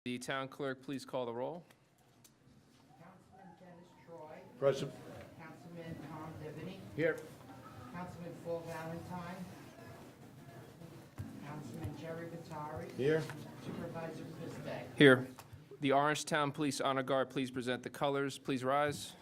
The town clerk, please call the roll. Councilman Dennis Troy. Present. Councilman Tom Divany. Here. Councilman Paul Valentine. Councilman Jerry Vitari. Here. Supervisor Chris Day. Here. The Orangetown Police Honor Guard, please present the colors. Please rise.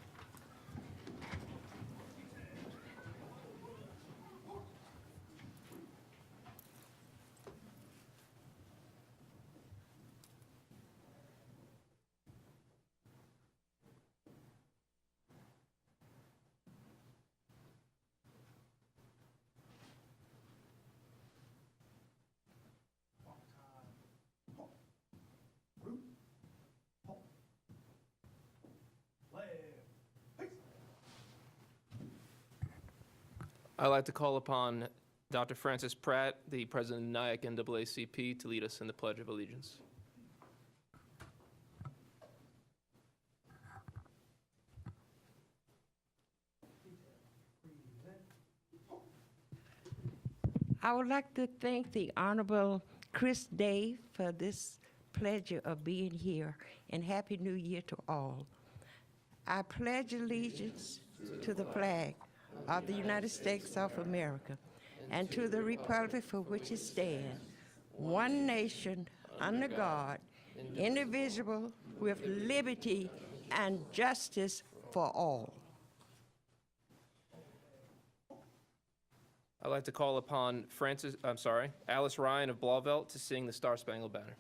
I'd like to call upon Dr. Francis Pratt, the president of NIAC NAACP, to lead us in the Pledge of Allegiance. I would like to thank the Honorable Chris Day for this pleasure of being here, and Happy New Year to all. I pledge allegiance to the flag of the United States of America and to the republic for which it stands, one nation, under God, indivisible, with liberty and justice for all. I'd like to call upon Alice Ryan of Blauvelt to sing the Star Spangled Banner.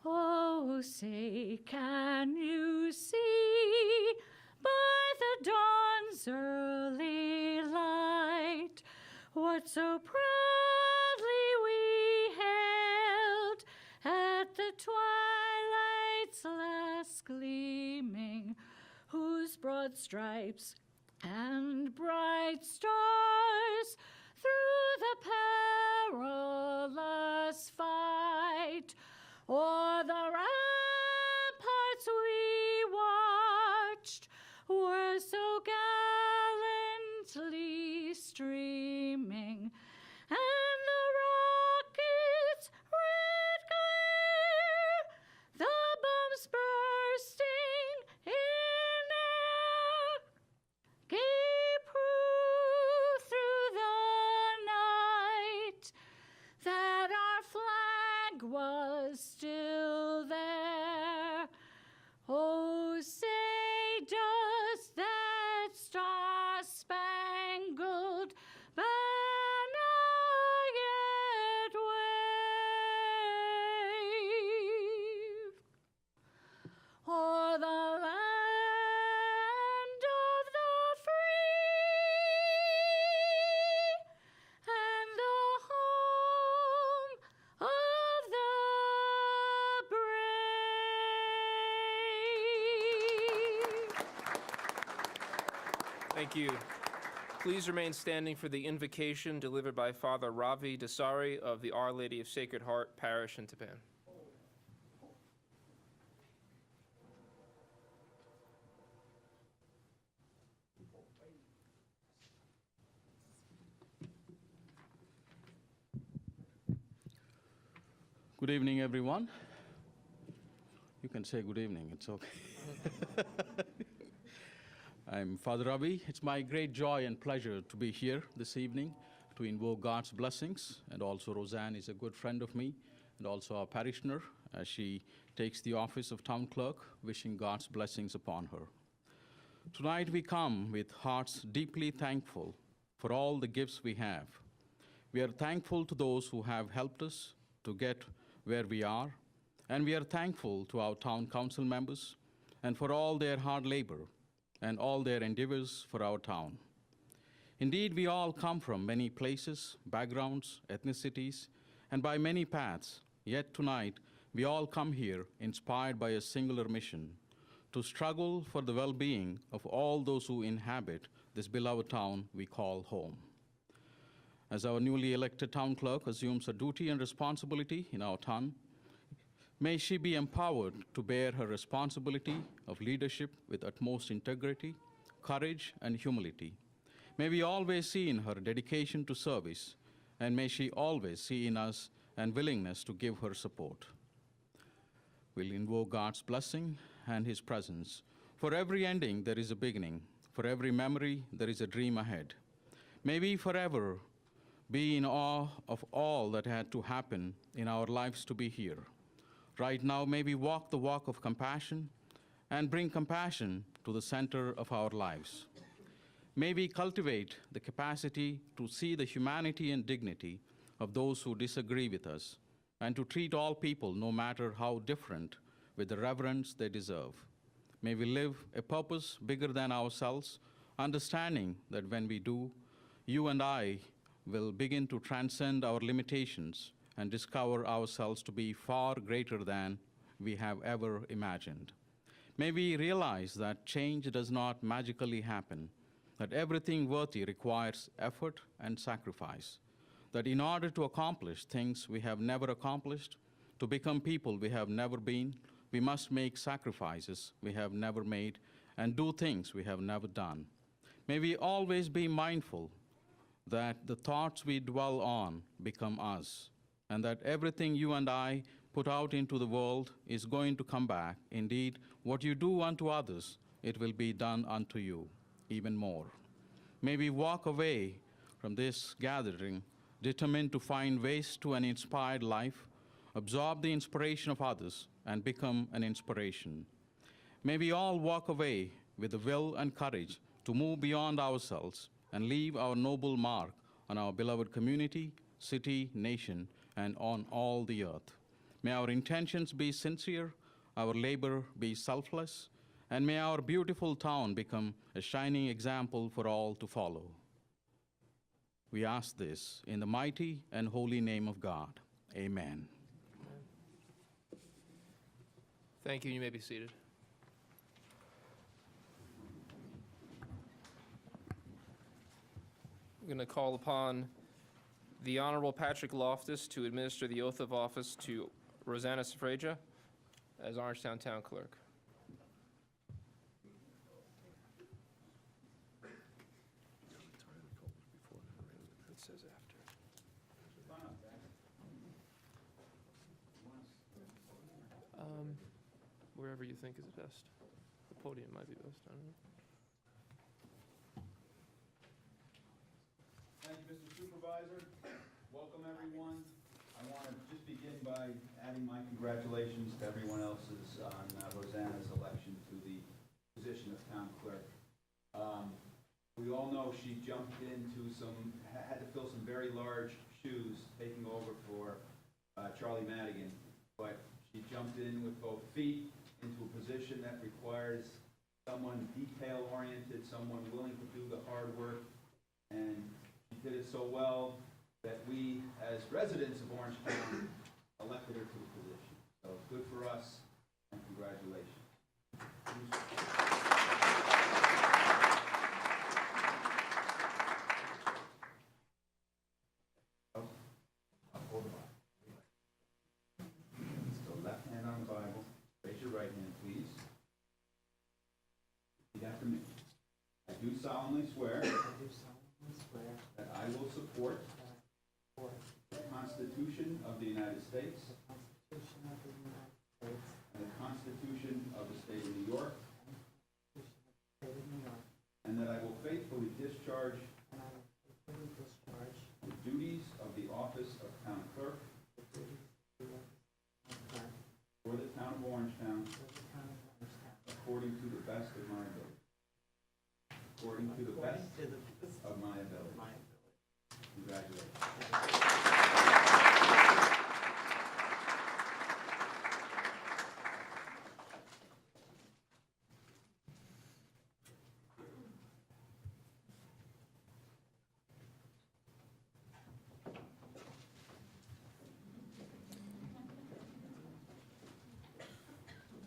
Oh, say, can you see by the dawn's early light what so proudly we hailed at the twilight's last gleaming, whose broad stripes and bright stars through the perilous fight o'er the ramparts we watched were so gallantly streaming, and the rockets' red glare, the bombs bursting in air, gave proof through the night that our flag was still there. Oh, say, does that star-spangled banner yet wave o'er the land of the free and the home of the brave? Thank you. Please remain standing for the invocation delivered by Father Ravi Dasari of the Our Lady of Sacred Heart Parish in Tapan. Good evening, everyone. You can say good evening, it's okay. I'm Father Ravi. It's my great joy and pleasure to be here this evening to invoke God's blessings. And also Roseanne is a good friend of me and also our parishioner as she takes the office of town clerk, wishing God's blessings upon her. Tonight we come with hearts deeply thankful for all the gifts we have. We are thankful to those who have helped us to get where we are, and we are thankful to our town council members and for all their hard labor and all their endeavors for our town. Indeed, we all come from many places, backgrounds, ethnicities, and by many paths, yet tonight we all come here inspired by a singular mission, to struggle for the well-being of all those who inhabit this beloved town we call home. As our newly elected town clerk assumes a duty and responsibility in our town, May she be empowered to bear her responsibility of leadership with utmost integrity, courage, and humility. May we always see in her dedication to service, and may she always see in us and willingness to give her support. We'll invoke God's blessing and his presence. For every ending, there is a beginning. For every memory, there is a dream ahead. May we forever be in awe of all that had to happen in our lives to be here. Right now, may we walk the walk of compassion and bring compassion to the center of our lives. May we cultivate the capacity to see the humanity and dignity of those who disagree with us, and to treat all people, no matter how different, with the reverence they deserve. May we live a purpose bigger than ourselves, understanding that when we do, you and I will begin to transcend our limitations and discover ourselves to be far greater than we have ever imagined. May we realize that change does not magically happen, that everything worthy requires effort and sacrifice, that in order to accomplish things we have never accomplished, to become people we have never been, we must make sacrifices we have never made and do things we have never done. May we always be mindful that the thoughts we dwell on become us, and that everything you and I put out into the world is going to come back. Indeed, what you do unto others, it will be done unto you, even more. May we walk away from this gathering determined to find ways to an inspired life, absorb the inspiration of others, and become an inspiration. May we all walk away with the will and courage to move beyond ourselves and leave our noble mark on our beloved community, city, nation, and on all the earth. May our intentions be sincere, our labor be selfless, and may our beautiful town become a shining example for all to follow. We ask this in the mighty and holy name of God. Amen. Thank you. You may be seated. I'm going to call upon the Honorable Patrick Loftus to administer the oath of office to Rosanna Sfreja as Orangetown Town Clerk. It says after. Wherever you think is best. The podium might be best, I don't know. Thank you, Mr. Supervisor. Welcome, everyone. I want to just begin by adding my congratulations to everyone else's on Rosanna's election to the position of town clerk. We all know she jumped into had to fill some very large shoes taking over for Charlie Madigan, but she jumped in with both feet into a position that requires someone detail-oriented, someone willing to do the hard work, and she did it so well that we, as residents of Orangetown, elected her to the position. So good for us, and congratulations. Hold the Bible. So left hand on the Bible. Raise your right hand, please. Repeat after me. I do solemnly swear that I will support the Constitution of the United States and the Constitution of the State of New York, and that I will faithfully discharge the duties of the office of town clerk for the town of Orangetown according to the best of my ability. According to the best of my ability. Congratulations.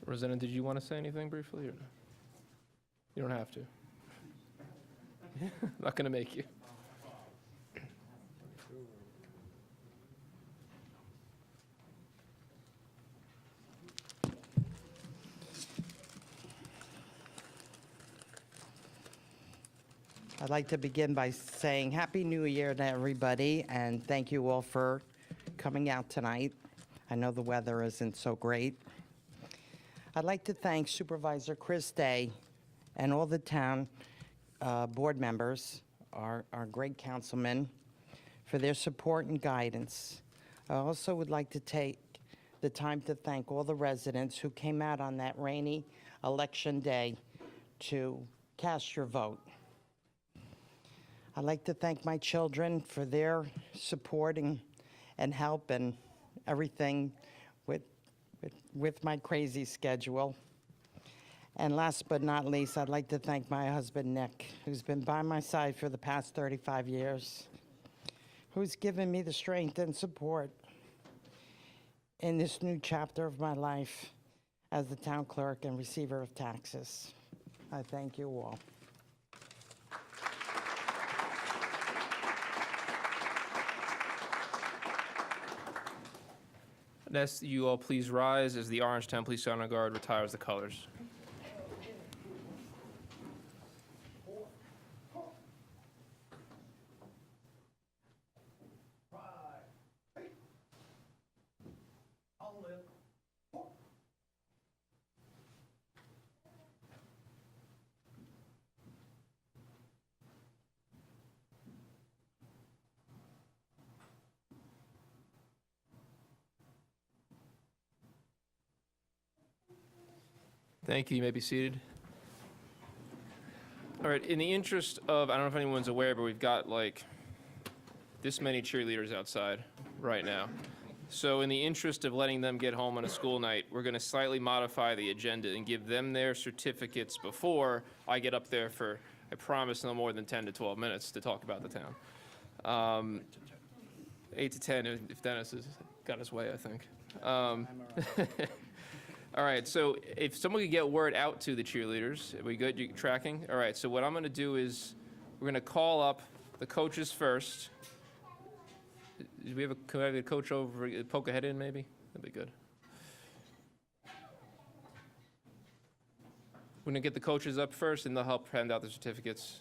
Rosanna, did you want to say anything briefly, or no? You don't have to. Not going to make you. I'd like to begin by saying Happy New Year to everybody, and thank you all for coming out tonight. I know the weather isn't so great. I'd like to thank Supervisor Chris Day and all the town board members, our great councilmen, for their support and guidance. I also would like to take the time to thank all the residents who came out on that rainy election day to cast your vote. I'd like to thank my children for their support and help and everything with my crazy schedule. And last but not least, I'd like to thank my husband, Nick, who's been by my side for the past 35 years, who's given me the strength and support in this new chapter of my life as the town clerk and receiver of taxes. I thank you all. Next, you all please rise as the Orangetown Police Honor Guard retires the colors. Thank you. You may be seated. All right, in the interest of, I don't know if anyone's aware, but we've got like this many cheerleaders outside right now. So in the interest of letting them get home on a school night, we're going to slightly modify the agenda and give them their certificates before I get up there for, I promise, no more than 10 to 12 minutes to talk about the town. 8 to 10 if Dennis has got his way, I think. All right, so if someone could get word out to the cheerleaders, are we good? You tracking? All right, so what I'm going to do is we're going to call up the coaches first. Do we have can I have a coach over, poke a head in maybe? That'd be good. We're going to get the coaches up first, and they'll help hand out the certificates.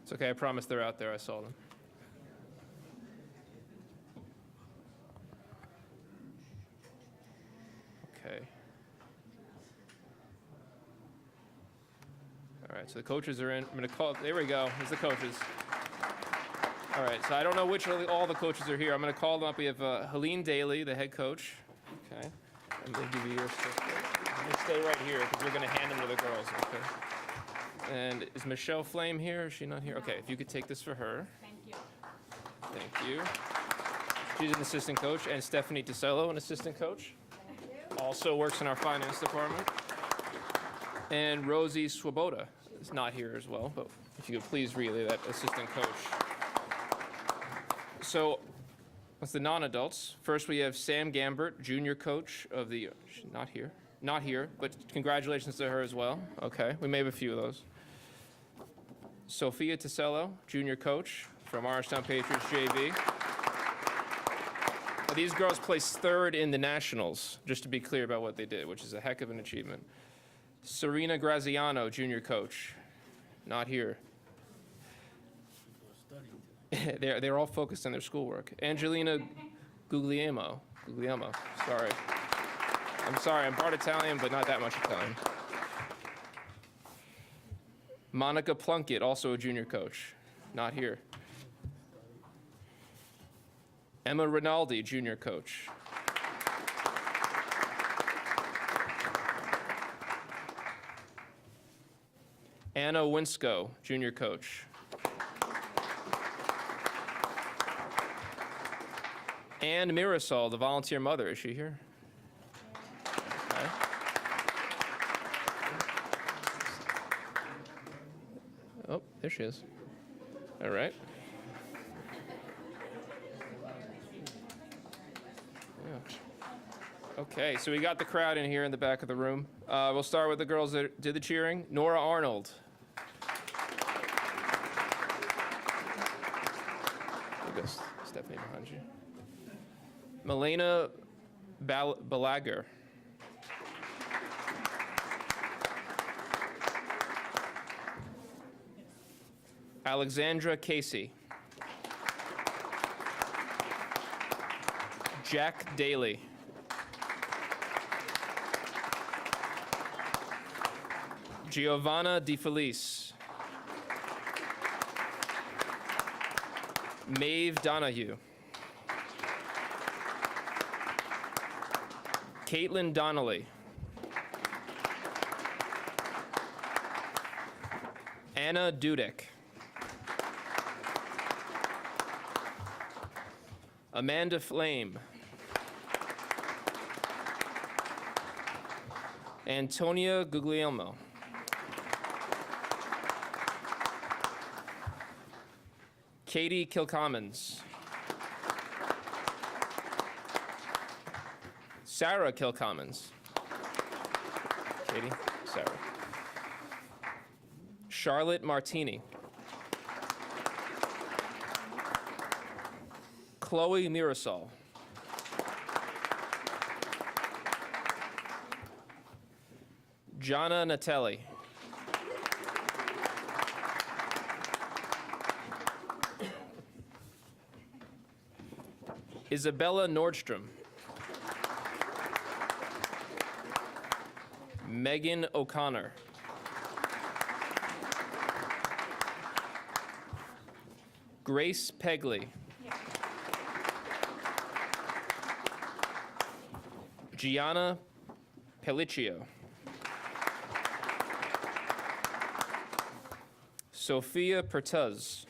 It's okay, I promise they're out there, I saw them. Okay. All right, so the coaches are in. I'm gonna call, there we go, there's the coaches. All right, so I don't know which all the coaches are here. I'm gonna call them up. We have Helene Daly, the head coach. Okay, I'm gonna give you your certificate. I'm gonna stay right here because we're gonna hand them to the girls, okay? And is Michelle Flame here? Is she not here? Okay, if you could take this for her. Thank you. Thank you. She's an assistant coach. And Stephanie DeCello, an assistant coach. Thank you. Also works in our finance department. And Rosie Swoboda is not here as well, but if you could please relay that, assistant coach. So, that's the non-adults. First we have Sam Gambert, junior coach of the, she's not here, but congratulations to her as well. Okay, we may have a few of those. Sophia Tisello, junior coach from Orangetown Patriots JV. Now, these girls placed third in the nationals, just to be clear about what they did, which is a heck of an achievement. Serena Graziano, junior coach, not here. They're all focused on their schoolwork. Angelina Guglielmo, sorry. I'm sorry, I'm part Italian, but not that much Italian. Monica Plunkett, also a junior coach, not here. Emma Rinaldi, junior coach. Anna Winsko, junior coach. Ann Mirasol, the volunteer mother, is she here? Okay. There she is. All right. Yeah. Okay, so we got the crowd in here in the back of the room. We'll start with the girls that did the cheering. Nora Arnold. We'll go Stephanie behind you. Milena Balaguer. Alexandra Casey. Jack Daly. Giovanna DeFelice. Maeve Donahue. Caitlin Donnelly. Anna Dudek. Amanda Flame. Antonia Guglielmo. Katie Kilcommons. Sarah Kilcommons. Katie, Sarah. Charlotte Martini. Chloe Mirasol. Jana Natelli. Isabella Nordstrom. Megan O'Connor. Grace Pegley. Gianna Pelliccio. Sophia Pertuz.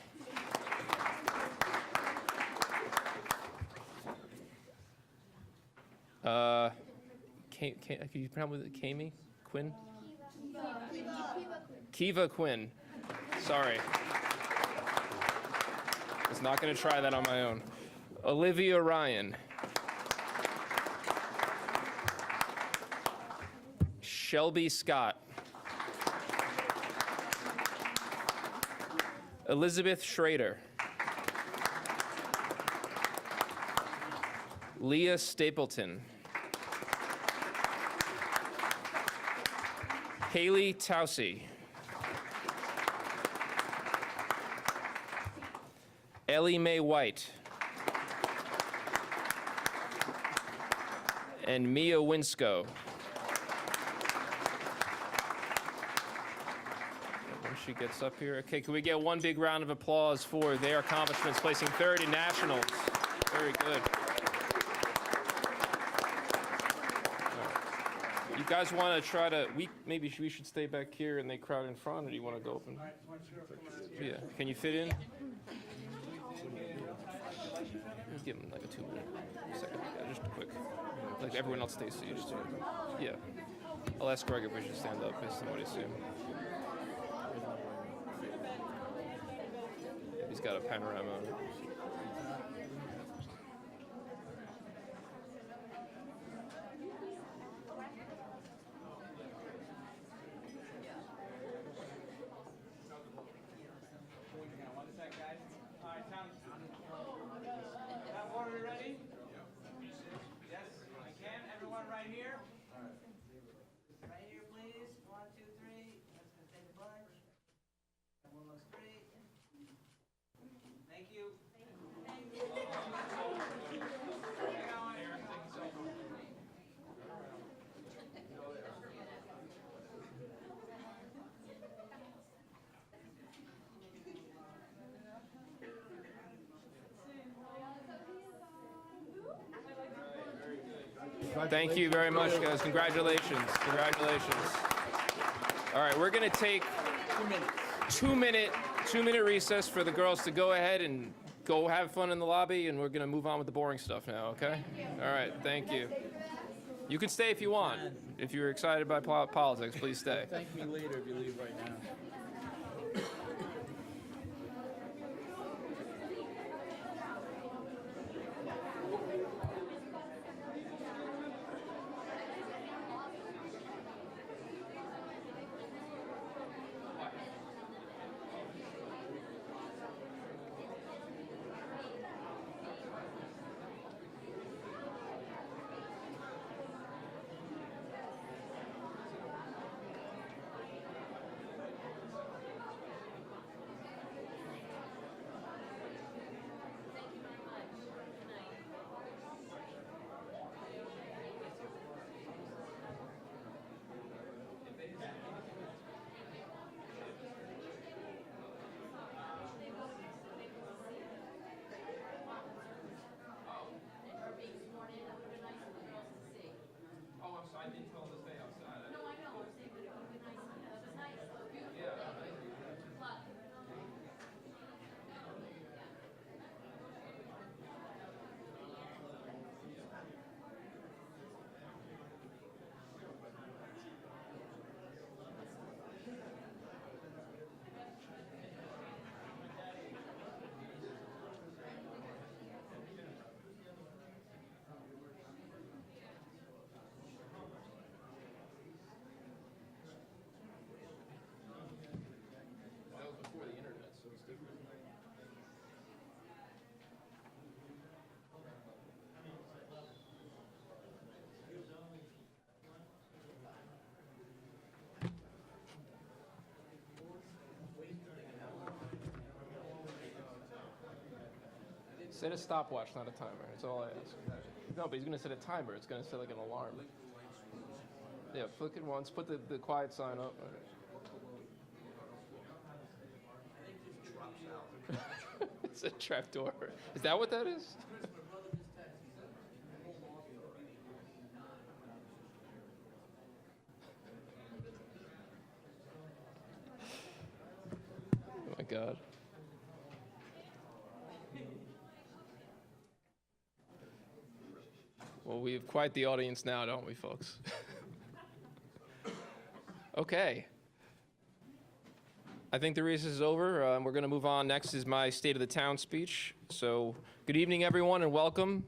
Can you pronounce it? Kami? Quinn? Kiva Quinn. Sorry. I was not going to try that on my own. Olivia Ryan. Shelby Scott. Elizabeth Schrader. Leah Stapleton. Haley Tausey. Ellie Mae White. And Mia Winsco. When she gets up here. Okay, can we get one big round of applause for their accomplishments, placing third in nationals? Very good. You guys want to try to, maybe we should stay back here and they crowd in front, or do you want to go open? Yeah, can you fit in? Let's give them like a 2-minute second, yeah, just a quick. Like everyone else stays seated. Yeah. I'll ask Greg if we should stand up, if somebody soon. He's got a panorama. Thank you very much, guys. Congratulations. Congratulations. All right, we're going to take 2-minute recess for the girls to go ahead and go have fun in the lobby, and we're going to move on with the boring stuff now, okay? All right, thank you. You can stay if you want. If you're excited by politics, please stay. Thank me later if you leave right now. I didn't tell them to stay outside. No, I know, I'm saying, but it would be nice, it's nice, though, beautiful. But That was before the internet, so it's different. Set a stopwatch, not a timer. That's all I ask. No, but he's gonna set a timer. It's gonna set like an alarm. Yeah, flick it once. Put the quiet sign up. It's a trap door. Is that what that is? Oh my God. Well, we have quite the audience now, don't we, folks? Okay. I think the recess is over. We're going to move on. Next is my State of the Town speech. So, good evening, everyone, and welcome.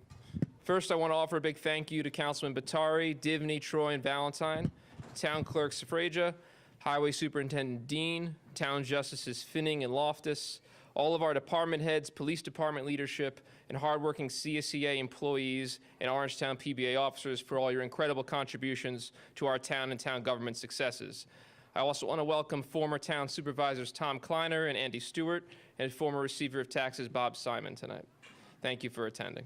First, I want to offer a big thank you to Councilman Batari, Divney, Troy, and Valentine, Town Clerk Safraja, Highway Superintendent Dean, Town Justices Finning and Loftus, all of our department heads, police department leadership, and hardworking CSEA employees and Orangetown PBA officers for all your incredible contributions to our town and town government successes. I also want to welcome former town supervisors Tom Kleiner and Andy Stewart, and former receiver of taxes Bob Simon tonight. Thank you for attending.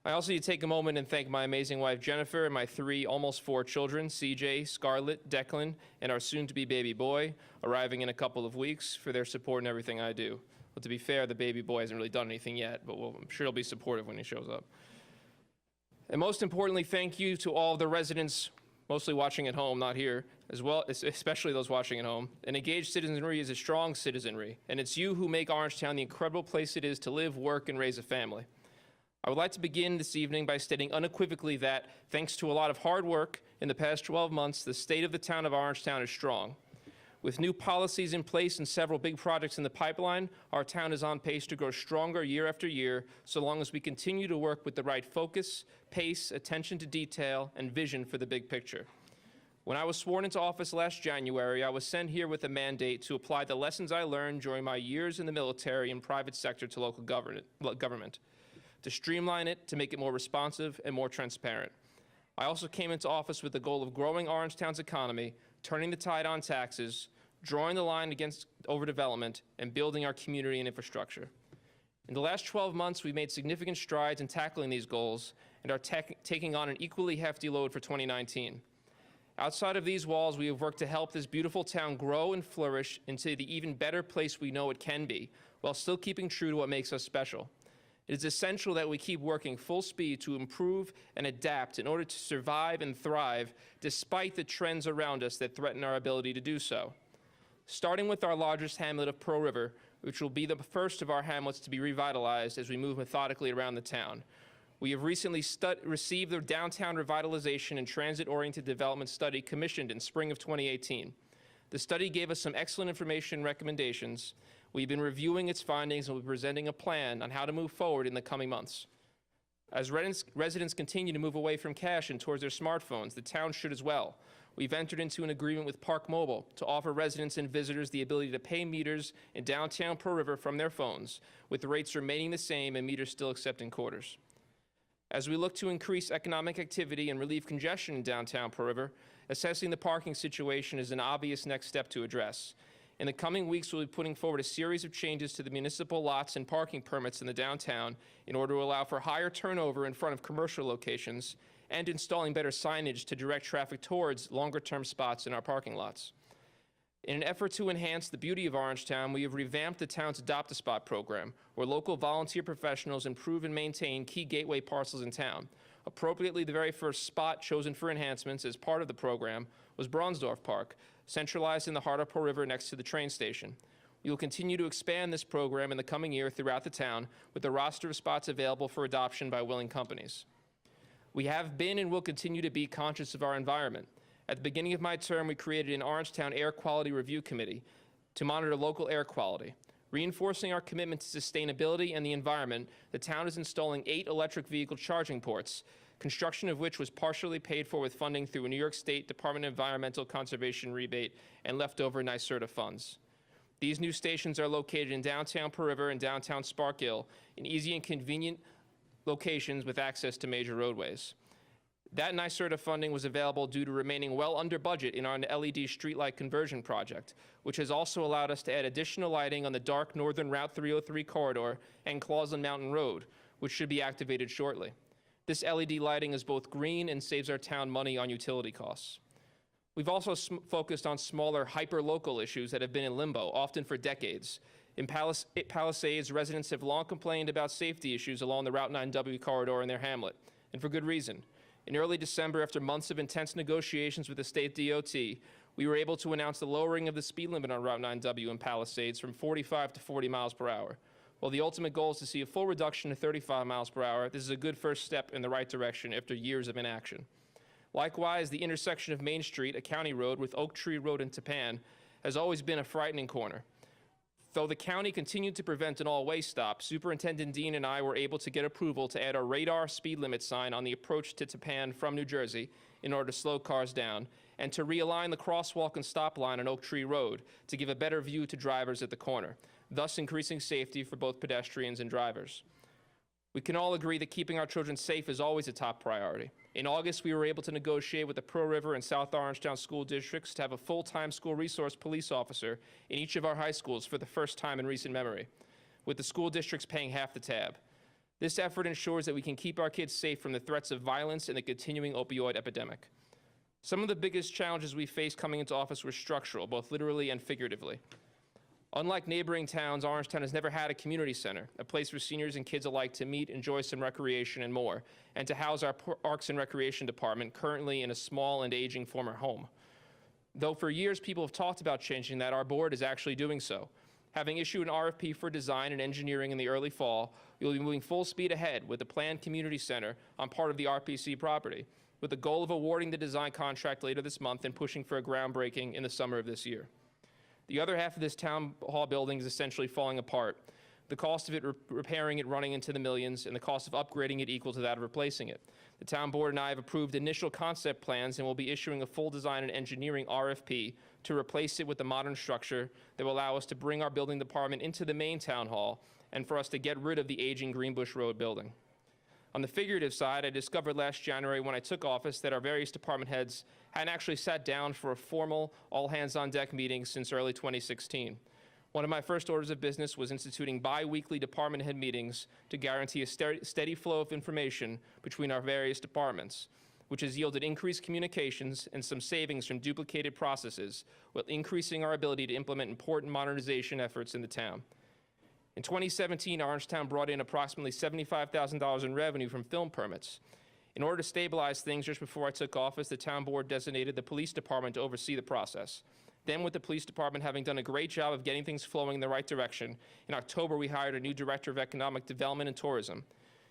I also need to take a moment and thank my amazing wife Jennifer and my 3, almost 4 children, CJ, Scarlett, Declan, and our soon-to-be baby boy, arriving in a couple of weeks, for their support in everything I do. Well, to be fair, the baby boy hasn't really done anything yet, but I'm sure he'll be supportive when he shows up. And most importantly, thank you to all the residents, mostly watching at home, not here, as well, especially those watching at home. An engaged citizenry is a strong citizenry, and it's you who make Orangetown the incredible place it is to live, work, and raise a family. I would like to begin this evening by stating unequivocally that, thanks to a lot of hard work in the past 12 months, the state of the town of Orangetown is strong. With new policies in place and several big projects in the pipeline, our town is on pace to grow stronger year after year, so long as we continue to work with the right focus, pace, attention to detail, and vision for the big picture. When I was sworn into office last January, I was sent here with a mandate to apply the lessons I learned during my years in the military and private sector to local government, to streamline it, to make it more responsive and more transparent. I also came into office with the goal of growing Orangetown's economy, turning the tide on taxes, drawing the line against overdevelopment, and building our community and infrastructure. In the last 12 months, we've made significant strides in tackling these goals and are taking on an equally hefty load for 2019. Outside of these walls, we have worked to help this beautiful town grow and flourish into the even better place we know it can be, while still keeping true to what makes us special. It is essential that we keep working full speed to improve and adapt in order to survive and thrive despite the trends around us that threaten our ability to do so. Starting with our largest hamlet of Pearl River, which will be the first of our hamlets to be revitalized as we move methodically around the town. We have recently received the Downtown Revitalization and Transit-Oriented Development Study commissioned in spring of 2018. The study gave us some excellent information and recommendations. We've been reviewing its findings and we'll be presenting a plan on how to move forward in the coming months. As residents continue to move away from cash and towards their smartphones, the town should as well. We've entered into an agreement with Park Mobile to offer residents and visitors the ability to pay meters in downtown Pearl River from their phones, with the rates remaining the same and meters still accepting quarters. As we look to increase economic activity and relieve congestion in downtown Pearl River, assessing the parking situation is an obvious next step to address. In the coming weeks, we'll be putting forward a series of changes to the municipal lots and parking permits in the downtown in order to allow for higher turnover in front of commercial locations and installing better signage to direct traffic towards longer-term spots in our parking lots. In an effort to enhance the beauty of Orangetown, we have revamped the town's Adopt a Spot program, where local volunteer professionals improve and maintain key gateway parcels in town. Appropriately, the very first spot chosen for enhancements as part of the program was Braunsdorf Park, centralized in the heart of Pearl River next to the train station. We will continue to expand this program in the coming year throughout the town with a roster of spots available for adoption by willing companies. We have been and will continue to be conscious of our environment. At the beginning of my term, we created an Orangetown Air Quality Review Committee to monitor local air quality. Reinforcing our commitment to sustainability and the environment, the town is installing 8 electric vehicle charging ports, construction of which was partially paid for with funding through a New York State Department of Environmental Conservation rebate and leftover NYSERDA funds. These new stations are located in downtown Pearl River and downtown Spark Hill, in easy and convenient locations with access to major roadways. That NYSERDA funding was available due to remaining well under budget in our LED streetlight conversion project, which has also allowed us to add additional lighting on the dark northern Route 303 corridor and Clawson Mountain Road, which should be activated shortly. This LED lighting is both green and saves our town money on utility costs. We've also focused on smaller, hyper-local issues that have been in limbo, often for decades. In Palisades, residents have long complained about safety issues along the Route 9W corridor in their hamlet, and for good reason. In early December, after months of intense negotiations with the state DOT, we were able to announce the lowering of the speed limit on Route 9W in Palisades from 45 to 40 miles per hour. While the ultimate goal is to see a full reduction to 35 miles per hour, this is a good first step in the right direction after years of inaction. Likewise, the intersection of Main Street, a county road, with Oak Tree Road and Tapan has always been a frightening corner. Though the county continued to prevent an all-way stop, Superintendent Dean and I were able to get approval to add a radar speed limit sign on the approach to Tapan from New Jersey in order to slow cars down, and to realign the crosswalk and stop line on Oak Tree Road to give a better view to drivers at the corner, thus increasing safety for both pedestrians and drivers. We can all agree that keeping our children safe is always a top priority. In August, we were able to negotiate with the Pearl River and South Orangetown school districts to have a full-time school resource police officer in each of our high schools for the first time in recent memory, with the school districts paying half the tab. This effort ensures that we can keep our kids safe from the threats of violence and the continuing opioid epidemic. Some of the biggest challenges we faced coming into office were structural, both literally and figuratively. Unlike neighboring towns, Orangetown has never had a community center, a place for seniors and kids alike to meet, enjoy some recreation and more, and to house our Parks and Recreation Department, currently in a small and aging former home. Though for years people have talked about changing that, our board is actually doing so. Having issued an RFP for design and engineering in the early fall, we will be moving full speed ahead with the planned community center on part of the RPC property, with the goal of awarding the design contract later this month and pushing for a groundbreaking in the summer of this year. The other half of this town hall building is essentially falling apart. The cost of it repairing it running into the millions, and the cost of upgrading it equal to that of replacing it. The town board and I have approved initial concept plans and will be issuing a full design and engineering RFP to replace it with a modern structure that will allow us to bring our building department into the main town hall and for us to get rid of the aging Greenbush Road building. On the figurative side, I discovered last January when I took office that our various department heads hadn't actually sat down for a formal all-hands-on-deck meeting since early 2016. One of my first orders of business was instituting bi-weekly department head meetings to guarantee a steady flow of information between our various departments, which has yielded increased communications and some savings from duplicated processes, while increasing our ability to implement important modernization efforts in the town. In 2017, Orangetown brought in approximately $75,000 in revenue from film permits. In order to stabilize things, just before I took office, the town board designated the police department to oversee the process. Then, with the police department having done a great job of getting things flowing in the right direction, in October we hired a new director of economic development and tourism.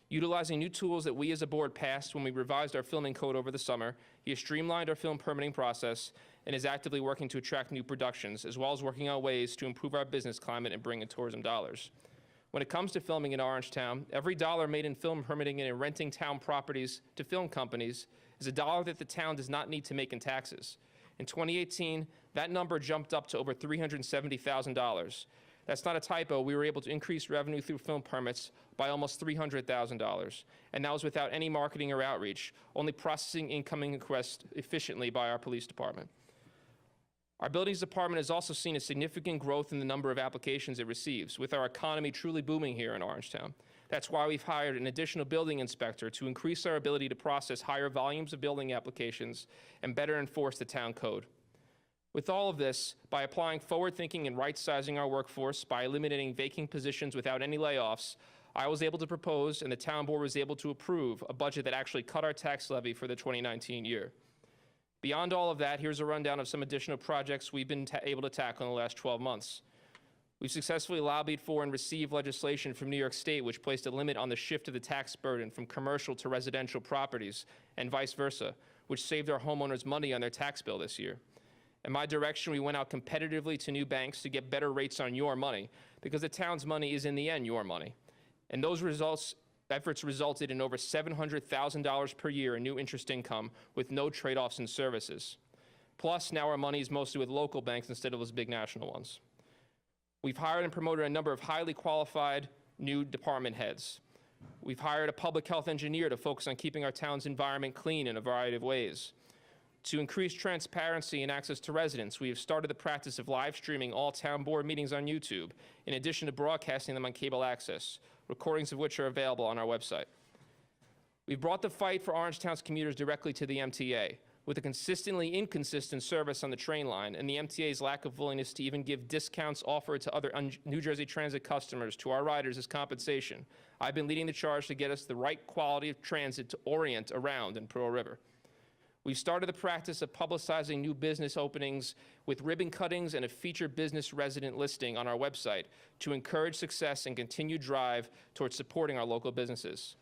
Utilizing new tools that we as a board passed when we revised our filming code over the summer, he has streamlined our film permitting process and is actively working to attract new productions, as well as working on ways to improve our business climate and bring in tourism dollars. When it comes to filming in Orangetown, every dollar made in film permitting and in renting town properties to film companies is a dollar that the town does not need to make in taxes. In 2018, that number jumped up to over $370,000. That's not a typo. We were able to increase revenue through film permits by almost $300,000, and that was without any marketing or outreach, only processing incoming requests efficiently by our police department. Our buildings department has also seen a significant growth in the number of applications it receives, with our economy truly booming here in Orangetown. That's why we've hired an additional building inspector to increase our ability to process higher volumes of building applications and better enforce the town code. With all of this, by applying forward thinking and right-sizing our workforce, by eliminating vacant positions without any layoffs, I was able to propose, and the town board was able to approve, a budget that actually cut our tax levy for the 2019 year. Beyond all of that, here's a rundown of some additional projects we've been able to tackle in the last 12 months. We've successfully lobbied for and received legislation from New York State which placed a limit on the shift of the tax burden from commercial to residential properties and vice versa, which saved our homeowners money on their tax bill this year. In my direction, we went out competitively to new banks to get better rates on your money, because the town's money is in the end your money. And those efforts resulted in over $700,000 per year in new interest income with no trade-offs in services. Plus, now our money is mostly with local banks instead of those big national ones. We've hired and promoted a number of highly qualified new department heads. We've hired a public health engineer to focus on keeping our town's environment clean in a variety of ways. To increase transparency and access to residents, we have started the practice of live streaming all town board meetings on YouTube, in addition to broadcasting them on cable access, recordings of which are available on our website. We've brought the fight for Orangetown's commuters directly to the MTA, with a consistently inconsistent service on the train line and the MTA's lack of willingness to even give discounts offered to other New Jersey Transit customers to our riders as compensation. I've been leading the charge to get us the right quality of transit to orient around in Pearl River. We've started the practice of publicizing new business openings with ribbon cuttings and a featured business resident listing on our website to encourage success and continued drive towards supporting our local businesses.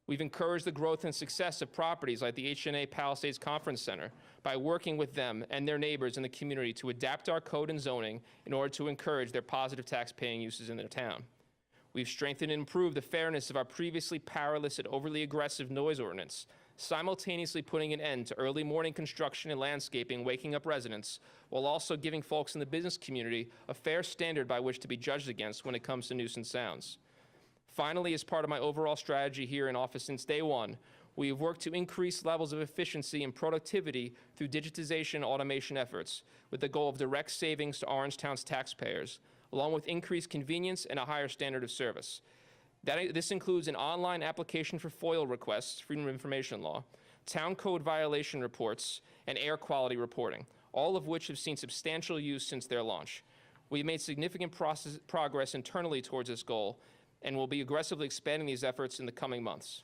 We've encouraged the growth and success of properties like the HNA Palisades Conference Center by working with them and their neighbors in the community to adapt our code and zoning in order to encourage their positive tax-paying uses in their town. We've strengthened and improved the fairness of our previously powerless and overly aggressive noise ordinance, simultaneously putting an end to early morning construction and landscaping, waking up residents, while also giving folks in the business community a fair standard by which to be judged against when it comes to nuisance sounds. Finally, as part of my overall strategy here in office since day one, we have worked to increase levels of efficiency and productivity through digitization and automation efforts, with the goal of direct savings to Orangetown's taxpayers, along with increased convenience and a higher standard of service. This includes an online application for FOIL requests, Freedom of Information Law, town code violation reports, and air quality reporting, all of which have seen substantial use since their launch. We've made significant progress internally towards this goal, and will be aggressively expanding these efforts in the coming months.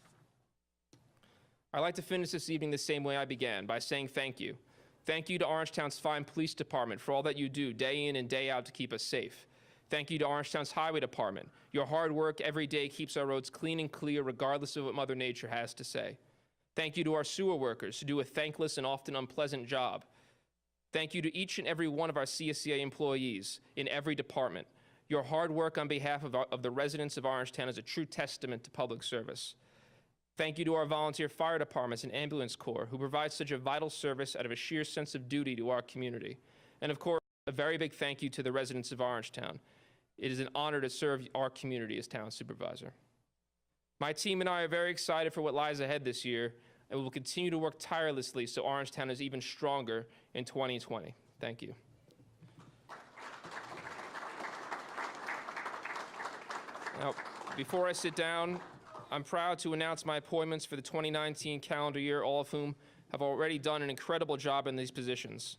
I'd like to finish this evening the same way I began, by saying thank you. Thank you to Orangetown's fine police department for all that you do day in and day out to keep us safe. Thank you to Orangetown's highway department. Your hard work every day keeps our roads clean and clear regardless of what Mother Nature has to say. Thank you to our sewer workers who do a thankless and often unpleasant job. Thank you to each and every one of our CSCA employees in every department. Your hard work on behalf of the residents of Orangetown is a true testament to public service. Thank you to our volunteer fire departments and ambulance corps who provide such a vital service out of a sheer sense of duty to our community. And of course, a very big thank you to the residents of Orangetown. It is an honor to serve our community as town supervisor. My team and I are very excited for what lies ahead this year, and we will continue to work tirelessly so Orangetown is even stronger in 2020. Thank you. Now, before I sit down, I'm proud to announce my appointments for the 2019 calendar year, all of whom have already done an incredible job in these positions.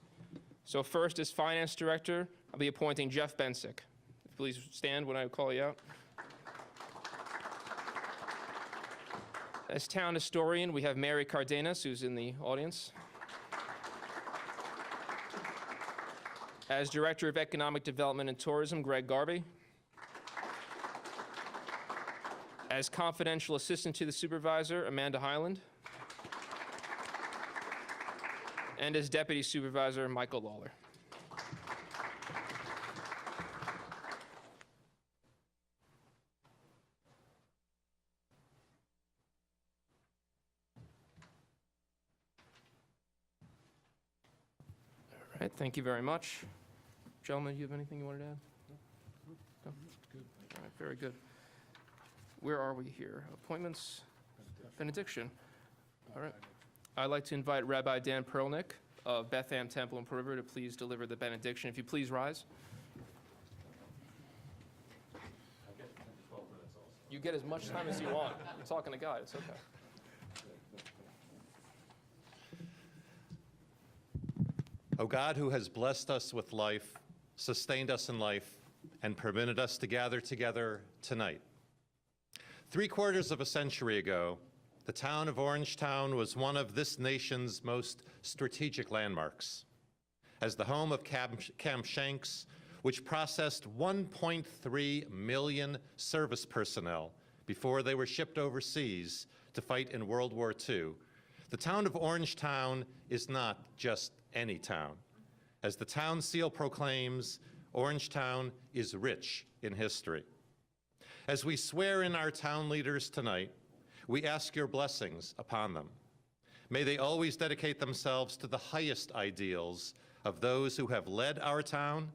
So first, as Finance Director, I'll be appointing Jeff Bensick. Please stand when I call you out. As Town Historian, we have Mary Cardenas, who's in the audience. As Director of Economic Development and Tourism, Greg Garvey. As Confidential Assistant to the Supervisor, Amanda Highland. And as Deputy Supervisor, Michael Lawler. All right, thank you very much. Gentlemen, do you have anything you wanted to add? No? Good. All right, very good. Where are we here? Appointments? Benediction. All right. I'd like to invite Rabbi Dan Perlnick of Beth Am Temple in Pearl River to please deliver the benediction. If you please rise. You get as much time as you want. I'm talking to God. It's okay. O God, who has blessed us with life, sustained us in life, and permitted us to gather together tonight, Three-quarters of a century ago, the town of Orangetown was one of this nation's most strategic landmarks. As the home of Camp Shanks, which processed 1.3 million service personnel before they were shipped overseas to fight in World War II, the town of Orangetown is not just any town. As the town seal proclaims, Orangetown is rich in history. As we swear in our town leaders tonight, we ask your blessings upon them. May they always dedicate themselves to the highest ideals of those who have led our town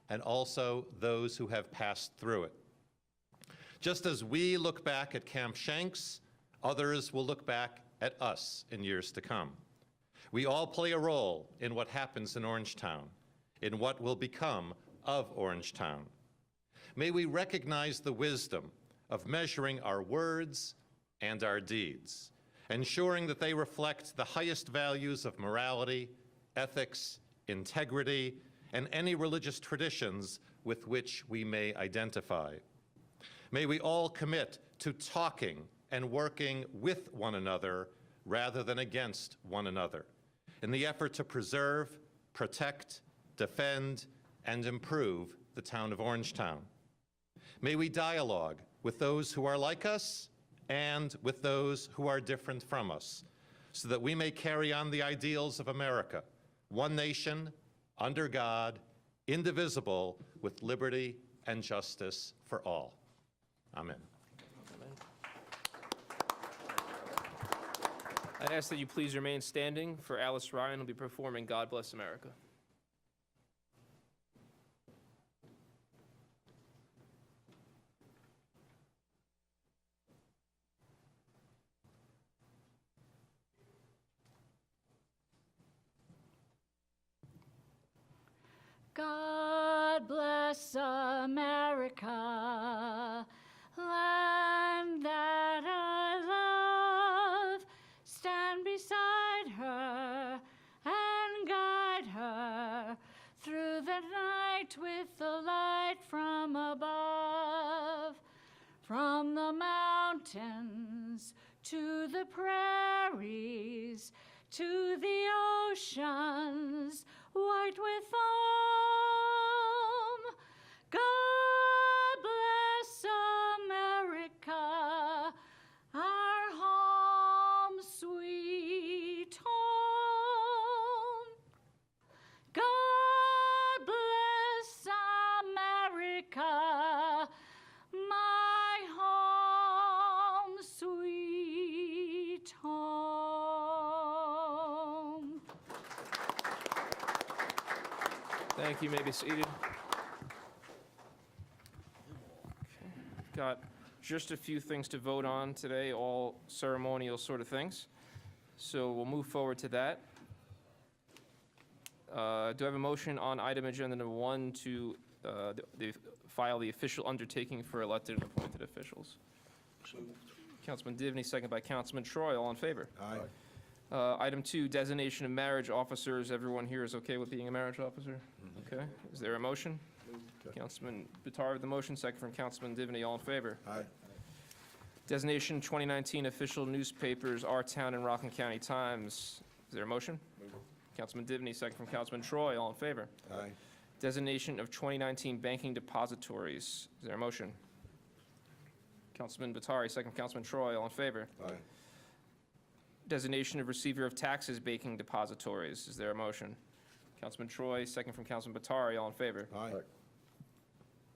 and also those who have passed through it. Just as we look back at Camp Shanks, others will look back at us in years to come. We all play a role in what happens in Orangetown, in what will become of Orangetown. May we recognize the wisdom of measuring our words and our deeds, ensuring that they reflect the highest values of morality, ethics, integrity, and any religious traditions with which we may identify. May we all commit to talking and working with one another rather than against one another in the effort to preserve, protect, defend, and improve the town of Orangetown. May we dialogue with those who are like us and with those who are different from us, so that we may carry on the ideals of America, one nation, under God, indivisible, with liberty and justice for all. Amen. I'd ask that you please remain standing for Alice Ryan, who will be performing God Bless America. God bless America, land that I love. Stand beside her and guide her through the night with the light from above. From the mountains to the prairies, to the oceans white with foam. God bless America, our home, sweet home. God bless America, my home, sweet home. Thank you. You may be seated. Okay. Got just a few things to vote on today, all ceremonial sort of things. So we'll move forward to that. Do I have a motion on item agenda number 1 to file the official undertaking for elected and appointed officials? Councilman Divney, second by Councilman Troy. All in favor? Aye. Item 2, designation of marriage officers. Everyone here is okay with being a marriage officer? Okay. Is there a motion? Councilman Bitar with the motion, second from Councilman Divney. All in favor? Aye. Designation 2019 official newspapers, Our Town and Rockland County Times. Is there a motion? Councilman Divney, second from Councilman Troy. All in favor? Aye. Designation of 2019 banking depositories. Is there a motion? Councilman Batari, second from Councilman Troy. All in favor? Aye. Designation of receiver of taxes banking depositories. Is there a motion? Councilman Troy, second from Councilman Batari. All in favor? Aye.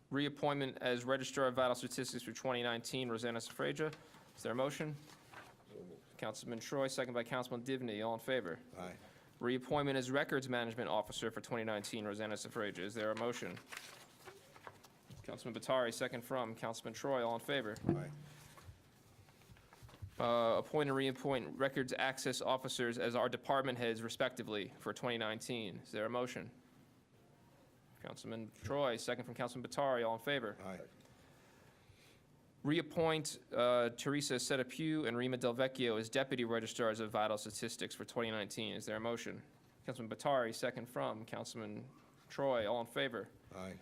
Reappointment as Registrar of Vital Statistics for 2019, Rosanna Safraja. Is there a motion? Councilman Troy, second by Councilman Divney. All in favor? Aye. Reappointment as Records Management Officer for 2019, Rosanna Safraja. Is there a motion? Councilman Batari, second from Councilman Troy. All in favor? Aye. Appoint and reappoint records access officers as our department heads respectively for 2019. Is there a motion? Councilman Troy, second from Councilman Batari. All in favor? Aye. Reappoint Teresa Setapew and Rima Del Vecchio as deputy registrars of vital statistics for 2019. Is there a motion? Councilman Batari, second from Councilman Troy. All in favor? Aye.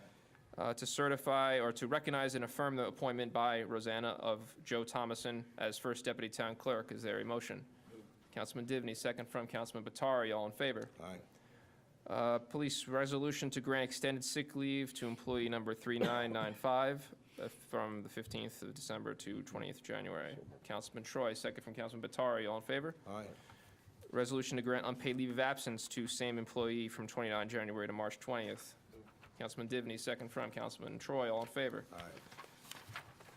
to certify or to recognize and affirm the appointment by Rosanna of Joe Thomason as first deputy town clerk. Is there a motion? Councilman Divney, second from Councilman Batari. All in favor? Aye. Police resolution to grant extended sick leave to employee number 3995 from the 15th of December to 20th January. Councilman Troy, second from Councilman Batari. All in favor? Aye. Resolution to grant unpaid leave of absence to same employee from 29 January to March 20th. Councilman Divney, second from Councilman Troy. All in favor? Aye.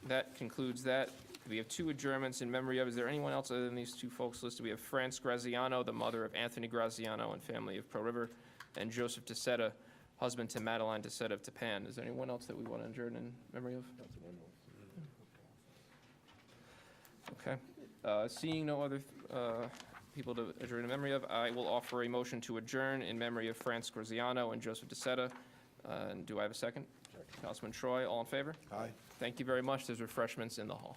That concludes that. We have 2 adjournments in memory of. Is there anyone else other than these 2 folks listed? We have France Graziano, the mother of Anthony Graziano and family of Pearl River, and Joseph Tessetta, husband to Madeline Tessetta of Tapan. Is there anyone else that we want to adjourn in memory of? Okay. Seeing no other people to adjourn in memory of, I will offer a motion to adjourn in memory of France Graziano and Joseph Tessetta. And do I have a second? Councilman Troy, all in favor? Aye. Thank you very much. There's refreshments in the hall.